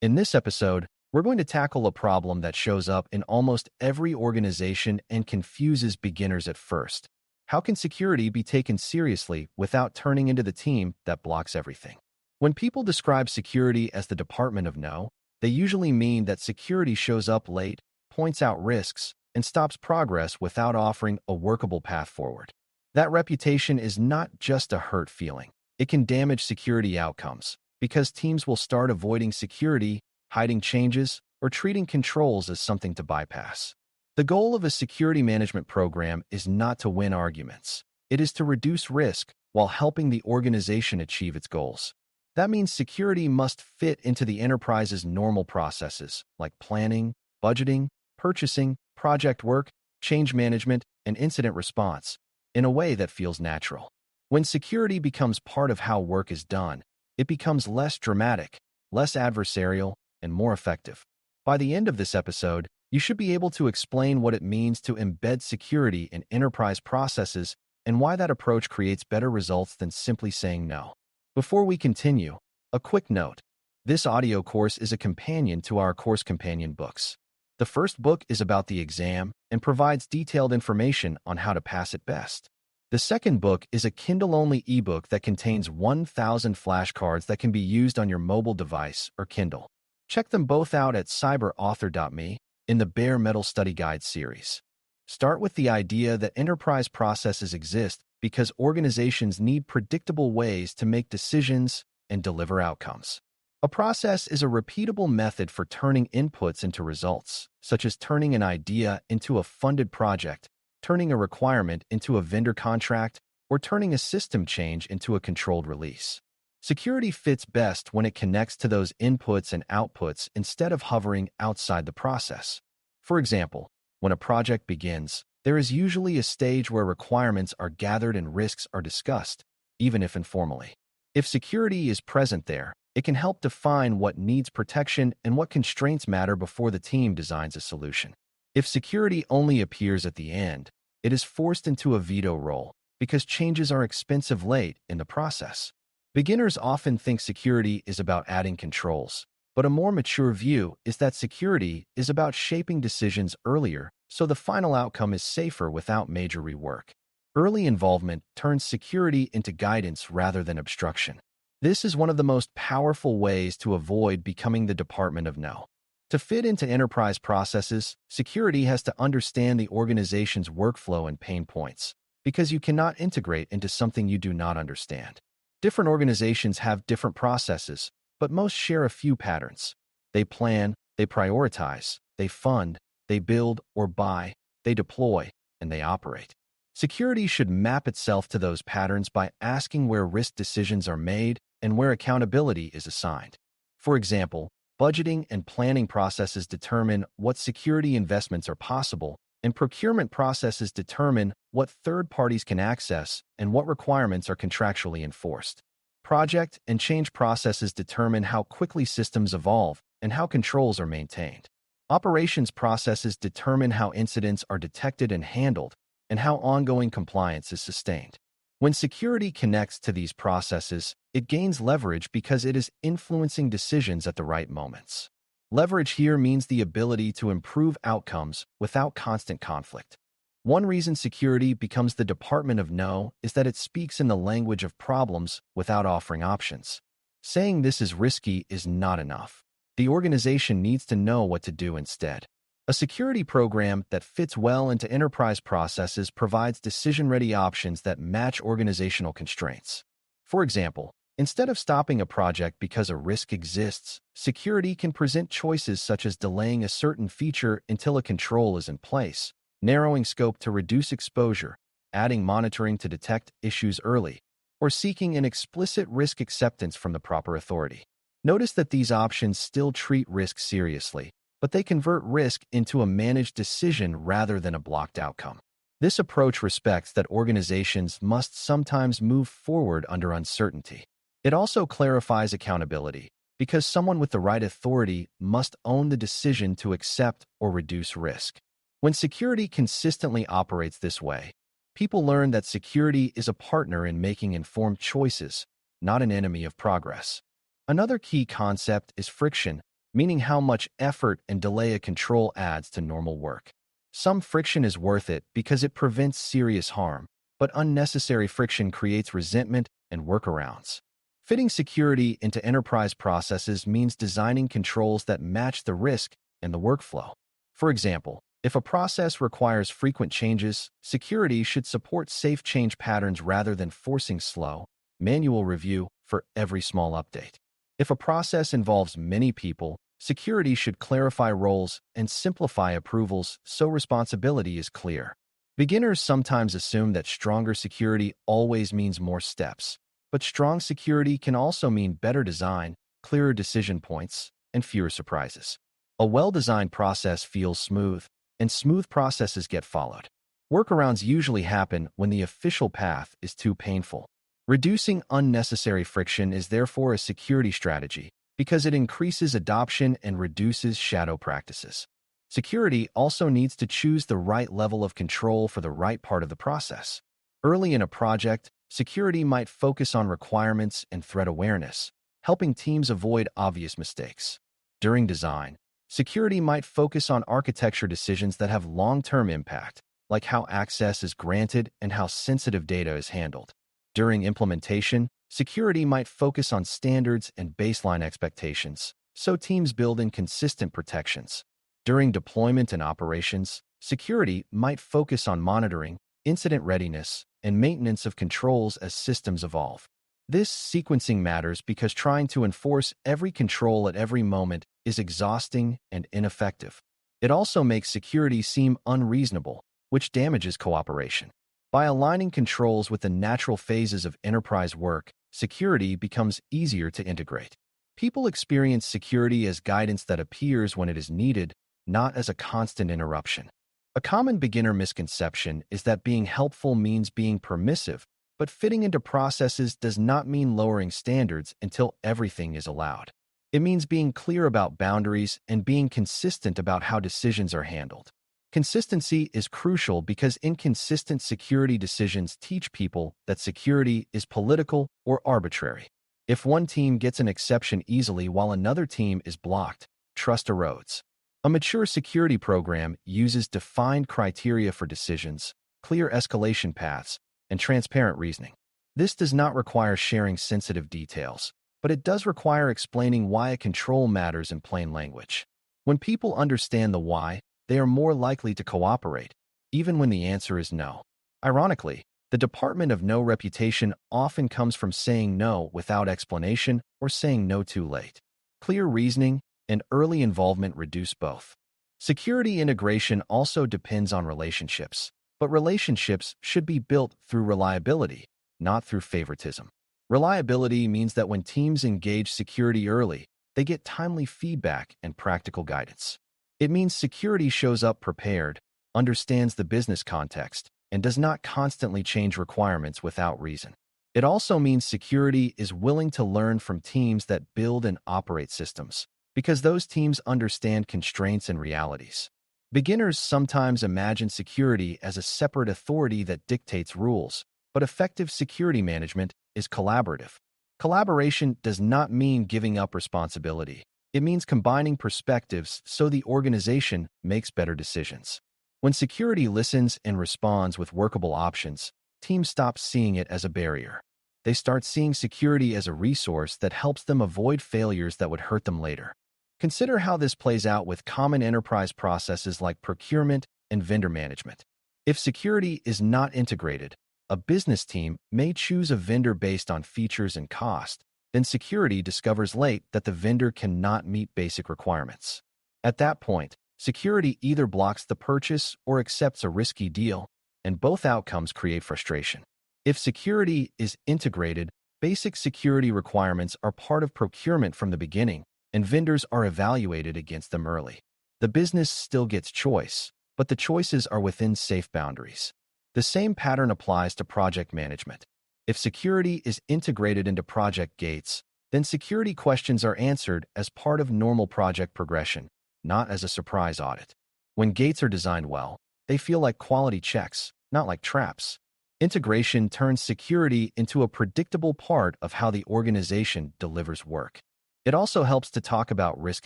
In this episode, we're going to tackle a problem that shows up in almost every organization and confuses beginners at first. How can security be taken seriously without turning into the team that blocks everything? When people describe security as the Department of No, they usually mean that security shows up late, points out risks, and stops progress without offering a workable path forward. That reputation is not just a hurt feeling. It can damage security outcomes because teams will start avoiding security, hiding changes, or treating controls as something to bypass. The goal of a security management program is not to win arguments. It is to reduce risk while helping the organization achieve its goals. That means security must fit into the enterprise's normal processes like planning, budgeting, purchasing, project work, change management, and incident response in a way that feels natural. When security becomes part of how work is done, it becomes less dramatic, less adversarial, and more effective. By the end of this episode, you should be able to explain what it means to embed security in enterprise processes and why that approach creates better results than simply saying no. Before we continue, a quick note. This audio course is a companion to our course companion books. The first book is about the exam and provides detailed information on how to pass it best. The second book is a Kindle-only ebook that contains 1,000 flashcards that can be used on your mobile device or Kindle. Check them both out at cyber.author.me in the Bare Metal Study Guide series. Start with the idea that enterprise processes exist because organizations need predictable ways to make decisions and deliver outcomes. A process is a repeatable method for turning inputs into results, such as turning an idea into a funded project, turning a requirement into a vendor contract, or turning a system change into a controlled release. Security fits best when it connects to those inputs and outputs instead of hovering outside the process. For example, when a project begins, there is usually a stage where requirements are gathered and risks are discussed, even if informally. If security is present there, it can help define what needs protection and what constraints matter before the team designs a solution. If security only appears at the end, it is forced into a veto role because changes are expensive late in the process. Beginners often think security is about adding controls, but a more mature view is that security is about shaping decisions earlier so the final outcome is safer without major rework. Early involvement turns security into guidance rather than obstruction. This is one of the most powerful ways to avoid becoming the Department of No. To fit into enterprise processes, security has to understand the organization's workflow and pain points, because you cannot integrate into something you do not understand. Different organizations have different processes, but most share a few patterns. They plan, they prioritize, they fund, they build or buy, they deploy, and they operate. Security should map itself to those patterns by asking where risk decisions are made and where accountability is assigned. For example, budgeting and planning processes determine what security investments are possible, and procurement processes determine what third parties can access and what requirements are contractually enforced. Project and change processes determine how quickly systems evolve and how controls are maintained. Operations processes determine how incidents are detected and handled, and how ongoing compliance is sustained. When security connects to these processes, it gains leverage because it is influencing decisions at the right moments. Leverage here means the ability to improve outcomes without constant conflict. One reason security becomes the Department of No is that it speaks in the language of problems without offering options. Saying this is risky is not enough. The organization needs to know what to do instead. A security program that fits well into enterprise processes provides decision-ready options that match organizational constraints. For example, instead of stopping a project because a risk exists, security can present choices such as delaying a certain feature until a control is in place, narrowing scope to reduce exposure, adding monitoring to detect issues early, or seeking an explicit risk acceptance from the proper authority. Notice that these options still treat risk seriously, but they convert risk into a managed decision rather than a blocked outcome. This approach respects that organizations must sometimes move forward under uncertainty. It also clarifies accountability, because someone with the right authority must own the decision to accept or reduce risk. When security consistently operates this way, people learn that security is a partner in making informed choices, not an enemy of progress. Another key concept is friction, meaning how much effort and delay a control adds to normal work. Some friction is worth it because it prevents serious harm, but unnecessary friction creates resentment and workarounds. Fitting security into enterprise processes means designing controls that match the risk and the workflow. For example, if a process requires frequent changes, security should support safe change patterns rather than forcing slow, manual review for every small update. If a process involves many people, security should clarify roles and simplify approvals so responsibility is clear. Beginners sometimes assume that stronger security always means more steps, but strong security can also mean better design, clearer decision points, and fewer surprises. A well-designed process feels smooth, and smooth processes get followed. Workarounds usually happen when the official path is too painful. Reducing unnecessary friction is therefore a security strategy because it increases adoption and reduces shadow practices. Security also needs to choose the right level of control for the right part of the process. Early in a project, security might focus on requirements and threat awareness, helping teams avoid obvious mistakes. During design, security might focus on architecture decisions that have long-term impact, like how access is granted and how sensitive data is handled. During implementation, security might focus on standards and baseline expectations, so teams build in consistent protections. During deployment and operations, security might focus on monitoring, incident readiness, and maintenance of controls as systems evolve. This sequencing matters because trying to enforce every control at every moment is exhausting and ineffective. It also makes security seem unreasonable, which damages cooperation. By aligning controls with the natural phases of enterprise work, security becomes easier to integrate. People experience security as guidance that appears when it is needed, not as a constant interruption. A common beginner misconception is that being helpful means being permissive, but fitting into processes does not mean lowering standards until everything is allowed. It means being clear about boundaries and being consistent about how decisions are handled. Consistency is crucial because inconsistent security decisions teach people that security is political or arbitrary. If one team gets an exception easily while another team is blocked, trust erodes. A mature security program uses defined criteria for decisions, clear escalation paths, and transparent reasoning. This does not require sharing sensitive details, but it does require explaining why a control matters in plain language. When people understand the why, they are more likely to cooperate, even when the answer is no. Ironically, the Department of No reputation often comes from saying no without explanation or saying no too late. Clear reasoning and early involvement reduce both. Security integration also depends on relationships, but relationships should be built through reliability, not through favoritism. Reliability means that when teams engage security early, they get timely feedback and practical guidance. It means security shows up prepared, understands the business context, and does not constantly change requirements without reason. It also means security is willing to learn from teams that build and operate systems, because those teams understand constraints and realities. Beginners sometimes imagine security as a separate authority that dictates rules, but effective security management is collaborative. Collaboration does not mean giving up responsibility. It means combining perspectives so the organization makes better decisions. When security listens and responds with workable options, teams stop seeing it as a barrier. They start seeing security as a resource that helps them avoid failures that would hurt them later. Consider how this plays out with common enterprise processes like procurement and vendor management. If security is not integrated, a business team may choose a vendor based on features and cost, then security discovers late that the vendor cannot meet basic requirements. At that point, security either blocks the purchase or accepts a risky deal, and both outcomes create frustration. If security is integrated, basic security requirements are part of procurement from the beginning, and vendors are evaluated against them early. The business still gets choice, but the choices are within safe boundaries. The same pattern applies to project management. If security is integrated into project gates, then security questions are answered as part of normal project progression, not as a surprise audit. When gates are designed well, they feel like quality checks, not like traps. Integration turns security into a predictable part of how the organization delivers work. It also helps to talk about risk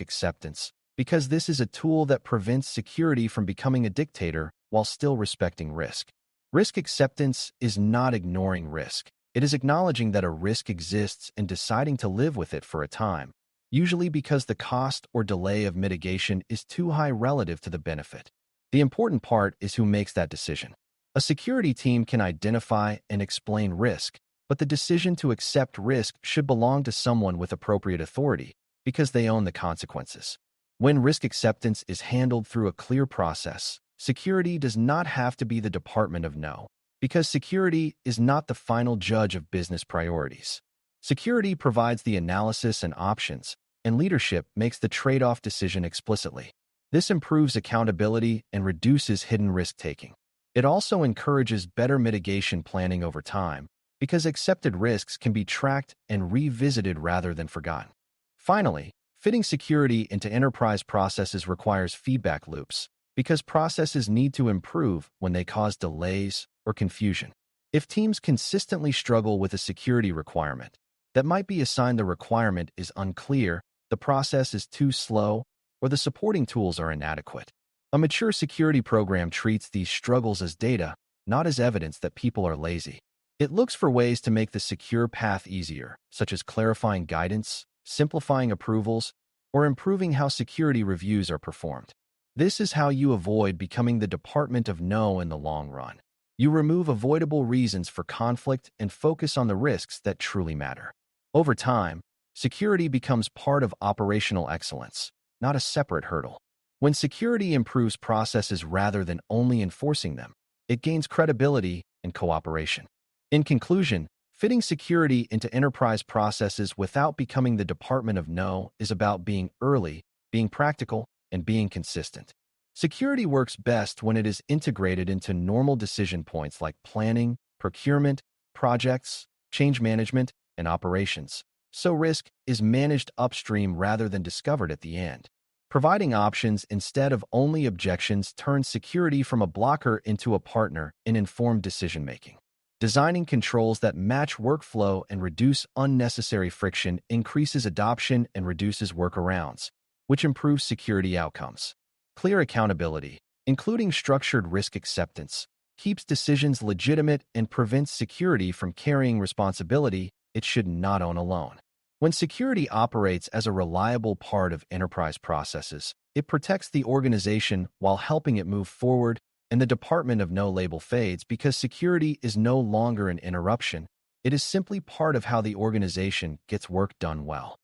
acceptance, because this is a tool that prevents security from becoming a dictator while still respecting risk. Risk acceptance is not ignoring risk. It is acknowledging that a risk exists and deciding to live with it for a time, usually because the cost or delay of mitigation is too high relative to the benefit. The important part is who makes that decision. A security team can identify and explain risk, but the decision to accept risk should belong to someone with appropriate authority because they own the consequences. When risk acceptance is handled through a clear process, security does not have to be the Department of No, because security is not the final judge of business priorities. Security provides the analysis and options, and leadership makes the trade-off decision explicitly. This improves accountability and reduces hidden risk-taking. It also encourages better mitigation planning over time, because accepted risks can be tracked and revisited rather than forgotten. Finally, fitting security into enterprise processes requires feedback loops, because processes need to improve when they cause delays or confusion. If teams consistently struggle with a security requirement that might be assigned, the requirement is unclear, the process is too slow, or the supporting tools are inadequate. A mature security program treats these struggles as data, not as evidence that people are lazy. It looks for ways to make the secure path easier, such as clarifying guidance, simplifying approvals, or improving how security reviews are performed. This is how you avoid becoming the Department of No in the long run. You remove avoidable reasons for conflict and focus on the risks that truly matter. Over time, security becomes part of operational excellence, not a separate hurdle. When security improves processes rather than only enforcing them, it gains credibility and cooperation. In conclusion, fitting security into enterprise processes without becoming the Department of No is about being early, being practical, and being consistent. Security works best when it is integrated into normal decision points like planning, procurement, projects, change management, and operations, so risk is managed upstream rather than discovered at the end. Providing options instead of only objections turns security from a blocker into a partner in informed decision-making. Designing controls that match workflow and reduce unnecessary friction increases adoption and reduces workarounds, which improves security outcomes. Clear accountability, including structured risk acceptance, keeps decisions legitimate and prevents security from carrying responsibility it should not own alone. When security operates as a reliable part of enterprise processes, it protects the organization while helping it move forward, and the Department of No label fades because security is no longer an interruption. It is simply part of how the organization gets work done well.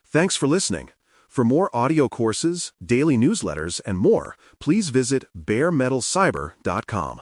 Thanks for listening. For more audio courses, daily newsletters, and more, please visit baremetalcyber.com.